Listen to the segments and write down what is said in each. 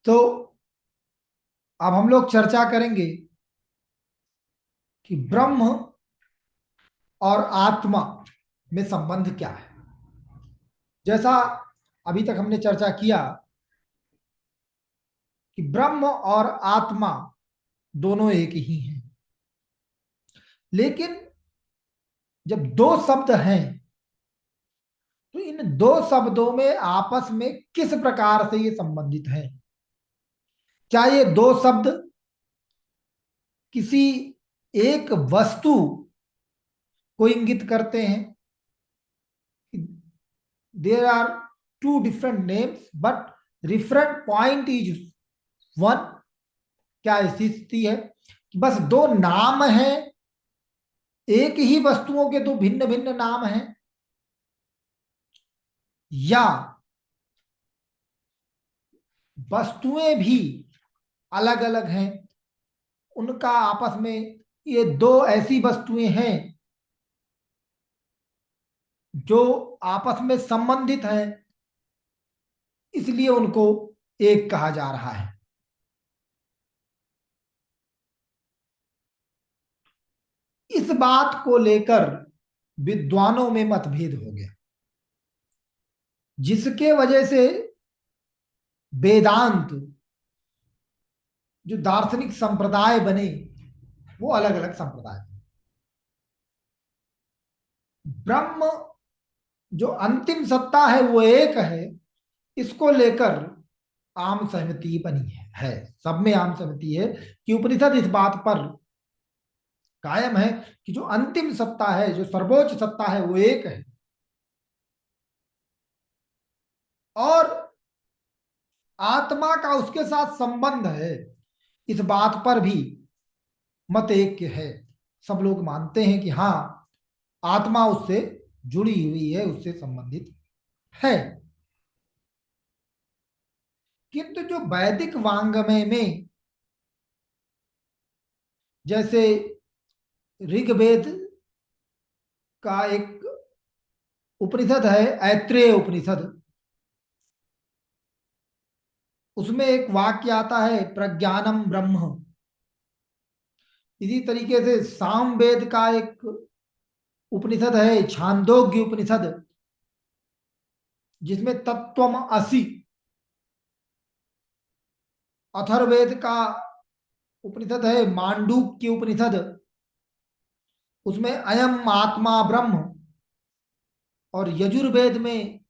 तो अब हम लोग चर्चा करेंगे कि ब्रह्म और आत्मा में संबंध क्या है। जैसा अभी तक हमने चर्चा किया कि ब्रह्म और आत्मा दोनों एक ही हैं, लेकिन जब दो शब्द हैं तो इन दो शब्दों में आपस में किस प्रकार से ये संबंधित है। क्या ये दो शब्द किसी एक वस्तु को इंगित करते हैं? There are two different names but referent point is one. क्या स्थिति है कि बस दो नाम हैं, एक ही वस्तुओं के दो भिन्न भिन्न नाम हैं, या वस्तुएं भी अलग अलग हैं, उनका आपस में ये दो ऐसी वस्तुएं हैं जो आपस में संबंधित हैं, इसलिए उनको एक कहा जा रहा है। इस बात को लेकर विद्वानों में मतभेद हो गया, जिसके वजह से वेदांत जो दार्शनिक संप्रदाय बने वो अलग अलग संप्रदाय। ब्रह्म जो अंतिम सत्ता है वो एक है, इसको लेकर आम सहमति बनी है। सब में आम सहमति है कि उपनिषद इस बात पर कायम है कि जो अंतिम सत्ता है, जो सर्वोच्च सत्ता है, वो एक है। और आत्मा का उसके साथ संबंध है, इस बात पर भी मत एक है। सब लोग मानते हैं कि हाँ, आत्मा उससे जुड़ी हुई है, उससे संबंधित है। किंतु जो वैदिक वांग्मय में, जैसे ऋग्वेद का एक उपनिषद है ऐत्रेय उपनिषद, उसमें एक वाक्य आता है प्रज्ञानम ब्रह्म। इसी तरीके से सामवेद का एक उपनिषद है छांदोग्य उपनिषद, जिसमें तत्वम असि। अथर्ववेद का उपनिषद है मांडूक्य उपनिषद, उसमें अयम आत्मा ब्रह्म। और यजुर्वेद में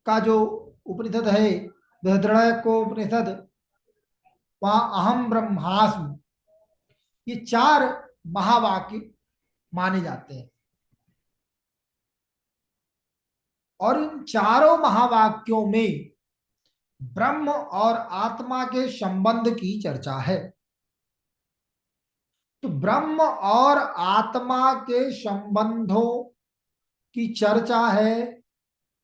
का जो उपनिषद है बृहद्रण्यक उपनिषद, वहां अहम ब्रह्मास्मि। ये चार महावाक्य माने जाते हैं, और इन चारों महावाक्यों में ब्रह्म और आत्मा के संबंध की चर्चा है। तो ब्रह्म और आत्मा के संबंधों की चर्चा है,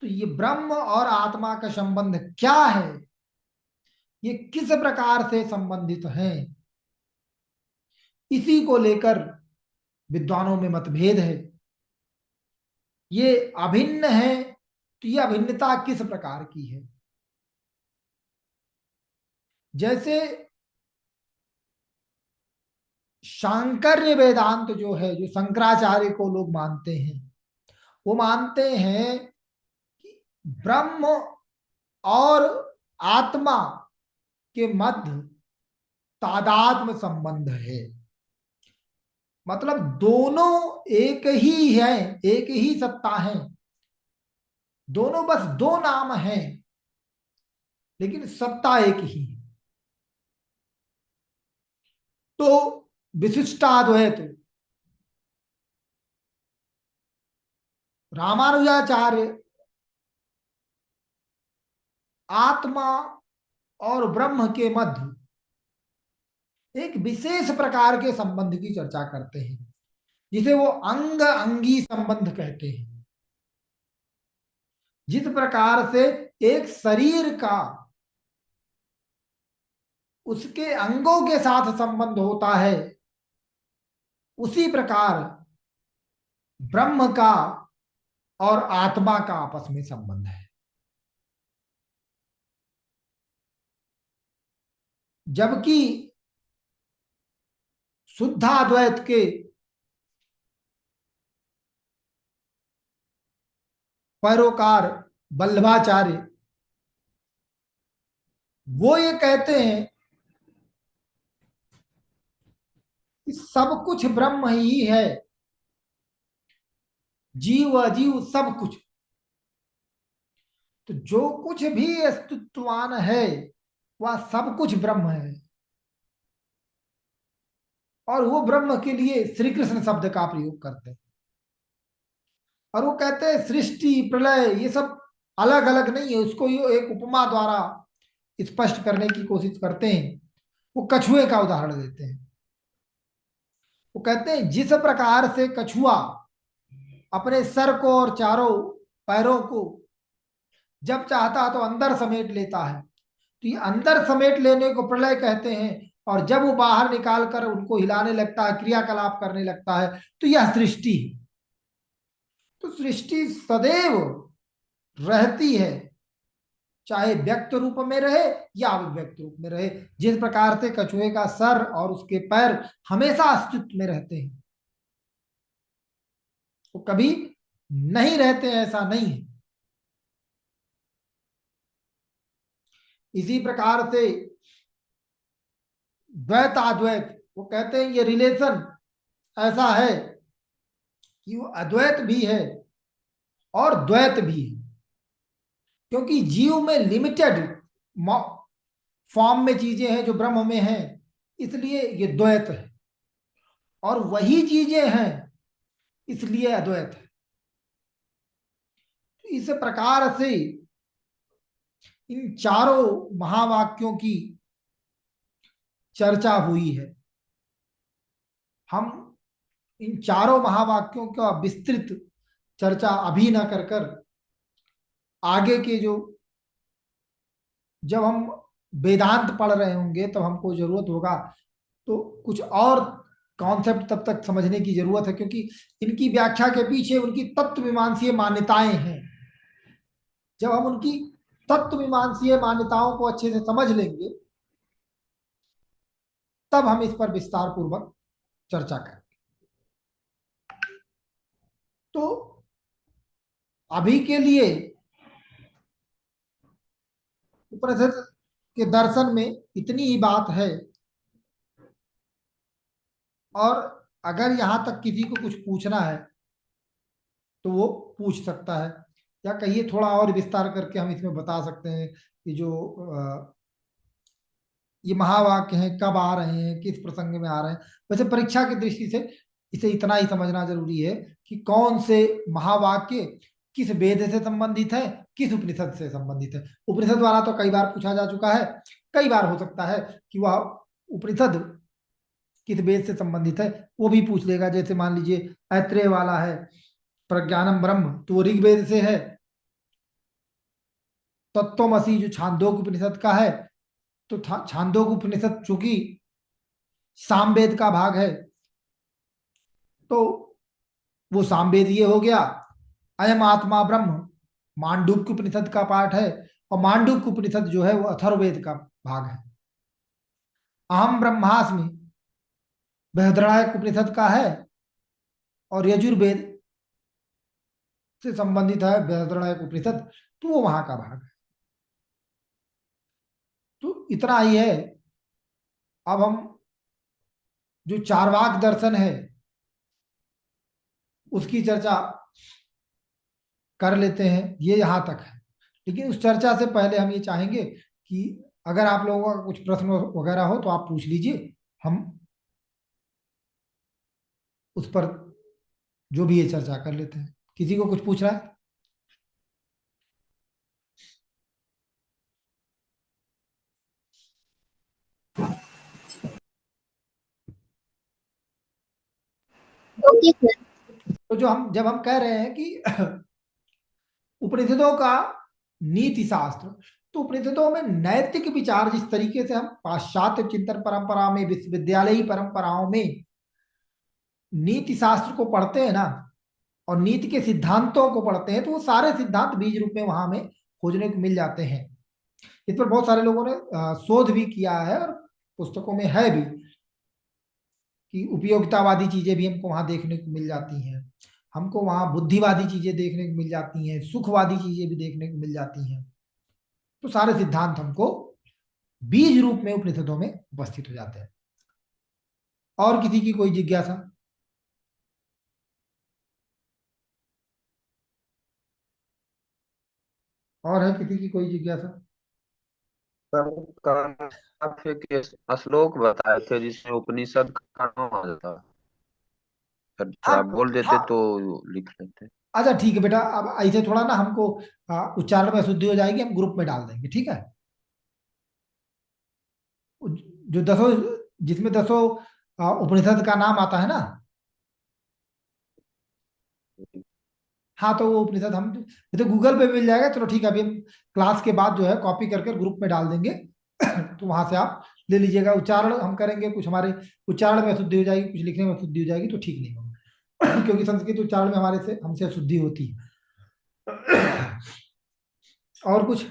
तो ये ब्रह्म और आत्मा का संबंध क्या है, ये किस प्रकार से संबंधित हैं, इसी को लेकर विद्वानों में मतभेद है। ये अभिन्न है, तो ये अभिन्नता किस प्रकार की है। जैसे शांकर्य वेदांत जो है, जो शंकराचार्य को लोग मानते हैं, वो मानते हैं कि ब्रह्म और आत्मा के मध्य तादात्म्य संबंध है। मतलब दोनों एक ही है, एक ही सत्ता है, दोनों बस दो नाम हैं, लेकिन सत्ता एक ही है। तो विशिष्टाद्वैत रामानुजाचार्य आत्मा और ब्रह्म के मध्य एक विशेष प्रकार के संबंध की चर्चा करते हैं, जिसे वो अंग अंगी संबंध कहते हैं। जिस प्रकार से एक शरीर का उसके अंगों के साथ संबंध होता है, उसी प्रकार ब्रह्म का और आत्मा का आपस में संबंध है। जबकि शुद्धाद्वैत के पैरोकार वल्लभाचार्य वो ये कहते हैं कि सब कुछ ब्रह्म ही है, जीव अजीव सब कुछ। तो जो कुछ भी अस्तित्ववान है वह सब कुछ ब्रह्म है। और वो ब्रह्म के लिए श्री कृष्ण शब्द का प्रयोग करते हैं। और वो कहते हैं सृष्टि प्रलय ये सब अलग अलग नहीं है, उसको ये एक उपमा द्वारा स्पष्ट करने की कोशिश करते हैं। वो कछुए का उदाहरण देते हैं। वो कहते हैं जिस प्रकार से कछुआ अपने सर को और चारों पैरों को जब चाहता है तो अंदर समेट लेता है, तो ये अंदर समेट लेने को प्रलय कहते हैं। और जब वो बाहर निकाल कर उनको हिलाने लगता है, क्रियाकलाप करने लगता है, तो यह सृष्टि है। तो सृष्टि सदैव रहती है, चाहे व्यक्त रूप में रहे या अव्यक्त रूप में रहे। जिस प्रकार से कछुए का सर और उसके पैर हमेशा अस्तित्व में रहते हैं, वो कभी नहीं रहते हैं ऐसा नहीं है। इसी प्रकार से द्वैत अद्वैत वो कहते हैं ये रिलेशन ऐसा है कि वो अद्वैत भी है और द्वैत भी है। क्योंकि जीव में लिमिटेड फॉर्म में चीजें हैं जो ब्रह्म में हैं, इसलिए ये द्वैत है। और वही चीजें हैं इसलिए अद्वैत है। तो इस प्रकार से इन चारों महावाक्यों की चर्चा हुई है। हम इन चारों महावाक्यों का विस्तृत चर्चा अभी न कर कर आगे के जो जब हम वेदांत पढ़ रहे होंगे तब हमको जरूरत होगा, तो कुछ और कॉन्सेप्ट तब तक समझने की जरूरत है। क्योंकि इनकी व्याख्या के पीछे उनकी तत्व मीमांसीय मान्यताएं हैं। जब हम उनकी तत्व मीमांसीय मान्यताओं को अच्छे से समझ लेंगे तब हम इस पर विस्तार पूर्वक चर्चा करें। तो अभी के लिए उपनिषद के दर्शन में इतनी ही बात है। और अगर यहां तक किसी को कुछ पूछना है तो वो पूछ सकता है, या कहिए थोड़ा और विस्तार करके हम इसमें बता सकते हैं कि जो ये महावाक्य हैं कब आ रहे हैं, किस प्रसंग में आ रहे हैं। वैसे परीक्षा की दृष्टि से इसे इतना ही समझना जरूरी है कि कौन से महावाक्य किस वेद से संबंधित है, किस उपनिषद से संबंधित है। उपनिषद वाला तो कई बार पूछा जा चुका है। कई बार हो सकता है कि वह उपनिषद किस वेद से संबंधित है वो भी पूछ लेगा। जैसे मान लीजिए ऐत्रेय वाला है प्रज्ञानम ब्रह्म, तो वो ऋग्वेद से है। तत्वमसि जो छांदोग्य उपनिषद का है, तो छांदोग्य उपनिषद चूंकि सामवेद का भाग है तो वो सामवेदीय हो गया। अयम आत्मा ब्रह्म मांडूक्य उपनिषद का पाठ है, और मांडूक्य उपनिषद जो है वो अथर्ववेद का भाग है। अहम ब्रह्मास्मि बृहदारण्यक उपनिषद का है, और यजुर्वेद से संबंधित है बृहदारण्यक उपनिषद, तो वो वहां का भाग है। तो इतना ही है। अब हम जो चार्वाक दर्शन है उसकी चर्चा कर लेते हैं। ये यहां तक है, लेकिन उस चर्चा से पहले हम ये चाहेंगे कि अगर आप लोगों का कुछ प्रश्न वगैरह हो तो आप पूछ लीजिए। हम उस पर जो भी ये चर्चा कर लेते हैं। किसी को कुछ पूछना है? Okay sir. तो जो हम जब हम कह रहे हैं कि उपनिषदों का नीति शास्त्र, तो उपनिषदों में नैतिक विचार जिस तरीके से हम पाश्चात्य चिंतन परंपरा में, विश्वविद्यालयी परंपराओं में नीति शास्त्र को पढ़ते हैं ना, और नीति के सिद्धांतों को पढ़ते हैं, तो वो सारे सिद्धांत बीज रूप में वहां में खोजने को मिल जाते हैं। इस पर बहुत सारे लोगों ने शोध भी किया है और पुस्तकों में है भी कि उपयोगितावादी चीजें भी हमको वहां देखने को मिल जाती हैं, हमको वहां बुद्धिवादी चीजें देखने को मिल जाती हैं, सुखवादी चीजें भी देखने को मिल जाती हैं। तो सारे सिद्धांत हमको बीज रूप में उपनिषदों में उपस्थित हो जाते हैं। और किसी की कोई जिज्ञासा? और है किसी की कोई जिज्ञासा? सर, काफी के श्लोक बताए थे जिसमें उपनिषद का नाम आ जाता। सर हाँ थोड़ा बोल देते हाँ। तो लिख लेते। अच्छा ठीक है बेटा, अब ऐसे थोड़ा ना हमको उच्चारण में अशुद्धि हो जाएगी, हम ग्रुप में डाल देंगे, ठीक है? जो दसों, जिसमें दसों उपनिषद का नाम आता है ना, हाँ, तो वो उपनिषद हम, ये तो गूगल पे मिल जाएगा। चलो ठीक है, अभी हम क्लास के बाद जो है कॉपी करके ग्रुप में डाल देंगे। तो वहां से आप ले लीजिएगा। उच्चारण हम करेंगे, कुछ हमारे उच्चारण में अशुद्धि हो जाएगी, कुछ लिखने में अशुद्धि हो जाएगी, तो ठीक नहीं होगा। क्योंकि संस्कृत उच्चारण में हमारे से हमसे अशुद्धि होती है। और कुछ?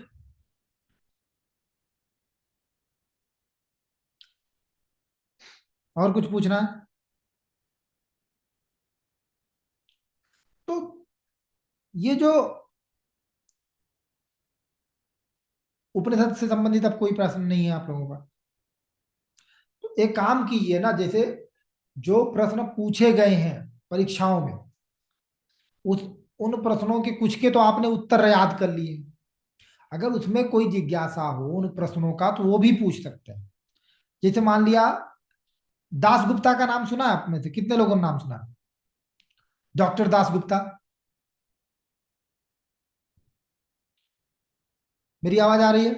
और कुछ पूछना है? तो ये जो उपनिषद से संबंधित अब कोई प्रश्न नहीं है आप लोगों का? तो एक काम कीजिए ना, जैसे जो प्रश्न पूछे गए हैं परीक्षाओं में, उस उन प्रश्नों के कुछ के तो आपने उत्तर याद कर लिए। अगर उसमें कोई जिज्ञासा हो उन प्रश्नों का, तो वो भी पूछ सकते हैं। जैसे मान लिया, दास गुप्ता का नाम सुना है आप में से कितने लोगों ने नाम सुना है? डॉक्टर दास गुप्ता। मेरी आवाज आ रही है?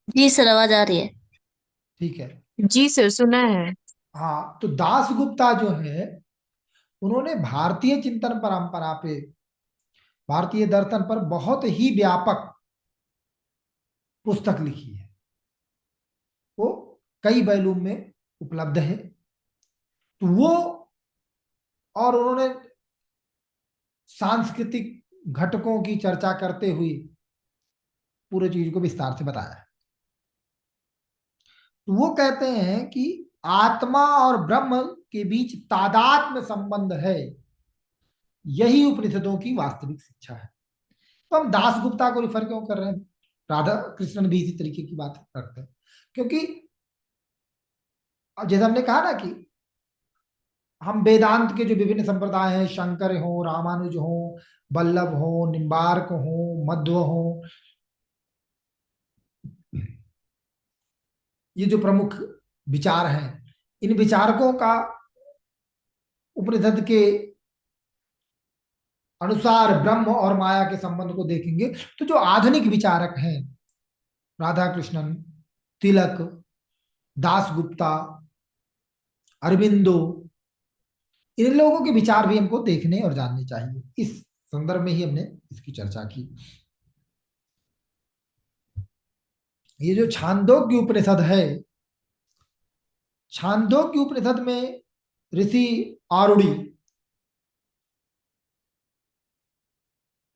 जी सर, आवाज आ रही है। ठीक है। जी सर, सुना है। हाँ, तो दास गुप्ता जो है, उन्होंने भारतीय चिंतन परंपरा पे, भारतीय दर्शन पर बहुत ही व्यापक पुस्तक लिखी है। वो कई वॉल्यूम में उपलब्ध है। तो वो, और उन्होंने सांस्कृतिक घटकों की चर्चा करते हुए पूरे चीज को विस्तार से बताया है। तो वो कहते हैं कि आत्मा और ब्रह्म के बीच तादात्म्य संबंध है, यही उपनिषदों की वास्तविक शिक्षा है। तो हम दास गुप्ता को रिफर क्यों कर रहे हैं? राधा कृष्णन भी इसी तरीके की बात करते हैं। क्योंकि अब जैसे हमने कहा ना कि हम वेदांत के जो विभिन्न संप्रदाय हैं, शंकर हो, रामानुज हो, वल्लभ हो, निम्बार्क हो, मध्व हो, ये जो प्रमुख विचार हैं, इन विचारकों का उपनिषद के अनुसार ब्रह्म और माया के संबंध को देखेंगे, तो जो आधुनिक विचारक हैं, राधा कृष्णन, तिलक, दास गुप्ता, अरविंदो, इन लोगों के विचार भी हमको देखने और जानने चाहिए। इस संदर्भ में ही हमने इसकी चर्चा की। ये जो छांदोग्य उपनिषद है, छांदोग्य उपनिषद में ऋषि आरुणि,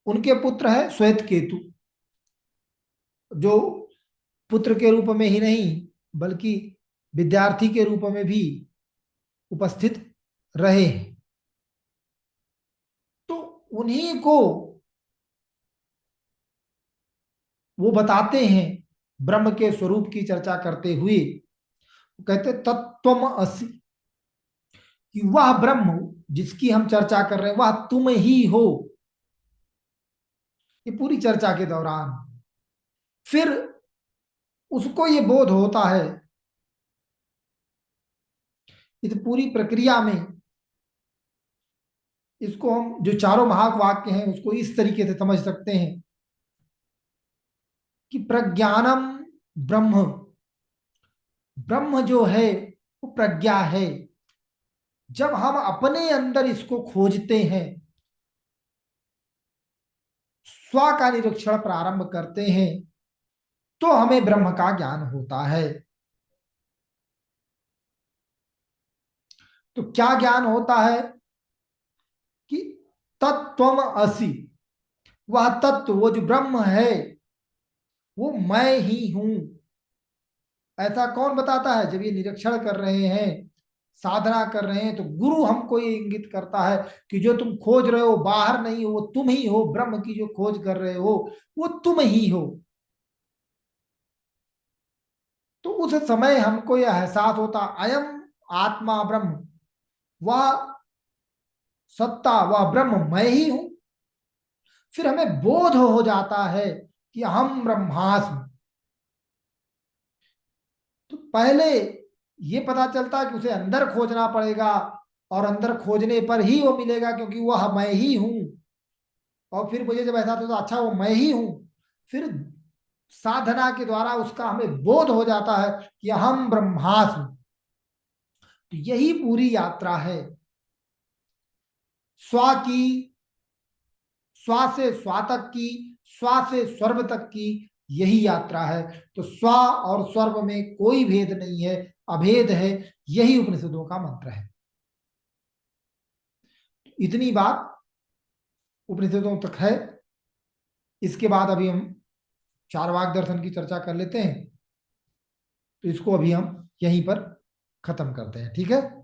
उनके पुत्र है श्वेत केतु, जो पुत्र के रूप में ही नहीं बल्कि विद्यार्थी के रूप में भी उपस्थित रहे। तो उन्हीं को वो बताते हैं, ब्रह्म के स्वरूप की चर्चा करते हुए कहते तत्त्वम असि, कि वह ब्रह्म जिसकी हम चर्चा कर रहे हैं वह तुम ही हो। ये पूरी चर्चा के दौरान फिर उसको ये बोध होता है, इस पूरी प्रक्रिया में इसको हम जो चारों महावाक्य हैं उसको इस तरीके से समझ सकते हैं कि प्रज्ञानम ब्रह्म, ब्रह्म जो है वो प्रज्ञा है। जब हम अपने अंदर इसको खोजते हैं, स्व का निरीक्षण प्रारंभ करते हैं, तो हमें ब्रह्म का ज्ञान होता है। तो क्या ज्ञान होता है? कि तत्त्वम असि, वह तत्व, वो जो ब्रह्म है, वो मैं ही हूं। ऐसा कौन बताता है? जब ये निरीक्षण कर रहे हैं, साधना कर रहे हैं, तो गुरु हमको ये इंगित करता है कि जो तुम खोज रहे हो बाहर नहीं हो, वो तुम ही हो। ब्रह्म की जो खोज कर रहे हो वो तुम ही हो। तो उस समय हमको यह एहसास होता, अयम आत्मा ब्रह्म, वह सत्ता, वह ब्रह्म मैं ही हूं। फिर हमें बोध हो जाता है कि हम ब्रह्मास्मि। तो पहले ये पता चलता है कि उसे अंदर खोजना पड़ेगा, और अंदर खोजने पर ही वो मिलेगा, क्योंकि वह मैं ही हूं। और फिर मुझे जब ऐसा तो अच्छा वो मैं ही हूं, फिर साधना के द्वारा उसका हमें बोध हो जाता है कि हम ब्रह्मास्मि। तो यही पूरी यात्रा है, स्व की, स्व से स्वा तक की, स्व से स्वर्ग तक की, यही यात्रा है। तो स्व और स्वर्ग में कोई भेद नहीं है, अभेद है। यही उपनिषदों का मंत्र है। इतनी बात उपनिषदों तक है। इसके बाद अभी हम चारवाक दर्शन की चर्चा कर लेते हैं। तो इसको अभी हम यहीं पर खत्म करते हैं, ठीक है।